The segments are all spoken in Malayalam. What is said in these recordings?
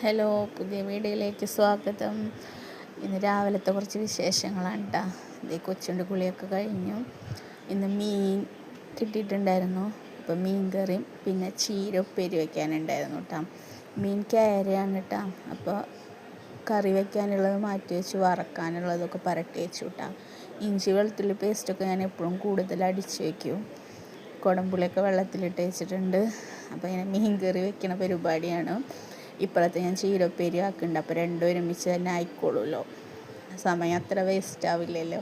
ഹലോ, പുതിയ വീഡിയോയിലേക്ക് സ്വാഗതം. ഇന്ന് രാവിലത്തെ കുറച്ച് വിശേഷങ്ങളാണ് കേട്ടോ. ഇതേ കൊച്ചുണ്ട് കുളിയൊക്കെ കഴിഞ്ഞു. ഇന്ന് മീൻ കിട്ടിയിട്ടുണ്ടായിരുന്നു. അപ്പോൾ മീൻ കറിയും പിന്നെ ചീര ഉപ്പേരി വയ്ക്കാനുണ്ടായിരുന്നു കേട്ടോ. മീൻ കേരയാണ് കേട്ടോ. അപ്പോൾ കറി വയ്ക്കാനുള്ളത് മാറ്റി വെച്ച് വറക്കാനുള്ളതൊക്കെ പരട്ടി വെച്ചു കേട്ടോ. ഇഞ്ചി വെളുത്തുള്ളി പേസ്റ്റൊക്കെ ഞാൻ എപ്പോഴും കൂടുതൽ അടിച്ച് വയ്ക്കും. കുടംപുളിയൊക്കെ വെള്ളത്തിലിട്ട് വെച്ചിട്ടുണ്ട്. അപ്പോൾ ഇങ്ങനെ മീൻ കറി വെക്കണ പരിപാടിയാണ്. ഇപ്പോഴത്തെ ഞാൻ ചീരപ്പേരി ആക്കുന്നുണ്ട്. അപ്പോൾ രണ്ടും ഒരുമിച്ച് തന്നെ ആയിക്കോളുമല്ലോ, സമയം അത്ര വേസ്റ്റ് ആവില്ലല്ലോ.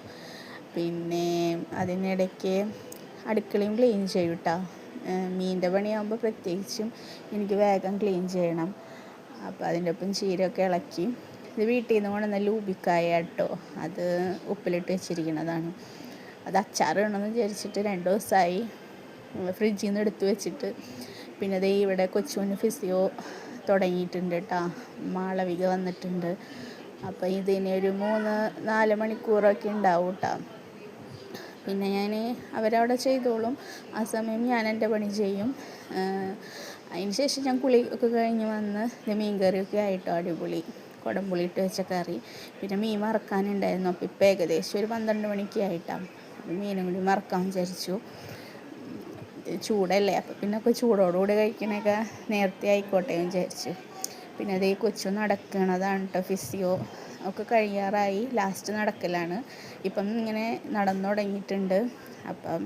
പിന്നെ അതിനിടയ്ക്ക് അടുക്കളയും ക്ലീൻ ചെയ്യും കേട്ടോ. മീനിൻ്റെ പണിയാകുമ്പോൾ പ്രത്യേകിച്ചും എനിക്ക് വേഗം ക്ലീൻ ചെയ്യണം. അപ്പോൾ അതിൻ്റെ ഒപ്പം ചീരയൊക്കെ ഇളക്കി. ഇത് വീട്ടിൽ നിന്ന് കൊണ്ടുവന്ന ലൂബിക്കായ കേട്ടോ, അത് ഉപ്പിലിട്ട് വെച്ചിരിക്കുന്നതാണ്. അത് അച്ചാറിടണമെന്ന് വിചാരിച്ചിട്ട് 2 ദിവസമായി ഫ്രിഡ്ജിൽ നിന്ന് എടുത്ത് വെച്ചിട്ട്. പിന്നെ ദേ ഇവിടെ കൊച്ചുവിന് ഫിസിയോ തുടങ്ങിയിട്ടുണ്ട് കേട്ടോ. മാളവിക വന്നിട്ടുണ്ട്. അപ്പോൾ ഇതിന് ഒരു 3-4 മണിക്കൂറൊക്കെ ഉണ്ടാവും കേട്ടോ. പിന്നെ ഞാൻ അവരവിടെ ചെയ്തോളും, ആ സമയം ഞാൻ എൻ്റെ പണി ചെയ്യും. അതിന് ശേഷം ഞാൻ കുളി ഒക്കെ കഴിഞ്ഞ് വന്ന് മീൻ കറിയൊക്കെ ആയിട്ടോ, അടിപൊളി കുടംപുളി ഇട്ട് വെച്ച കറി. പിന്നെ മീൻ മറക്കാനുണ്ടായിരുന്നു. അപ്പോൾ ഇപ്പോൾ ഏകദേശം ഒരു 12 മണിക്ക് ആയിട്ടാണ്. മീനും കൂടി മറക്കാൻ വിചാരിച്ചു. ചൂടല്ലേ, അപ്പോൾ പിന്നെ ഒക്കെ ചൂടോടുകൂടി കഴിക്കണൊക്കെ നേരത്തെ ആയിക്കോട്ടെ എന്ന് വിചാരിച്ചു. പിന്നെ അതേ കൊച്ചു നടക്കണതാണ് കേട്ടോ. ഫിസിയോ ഒക്കെ കഴിയാറായി, ലാസ്റ്റ് നടക്കലാണ്. ഇപ്പം ഇങ്ങനെ നടന്നു തുടങ്ങിയിട്ടുണ്ട്. അപ്പം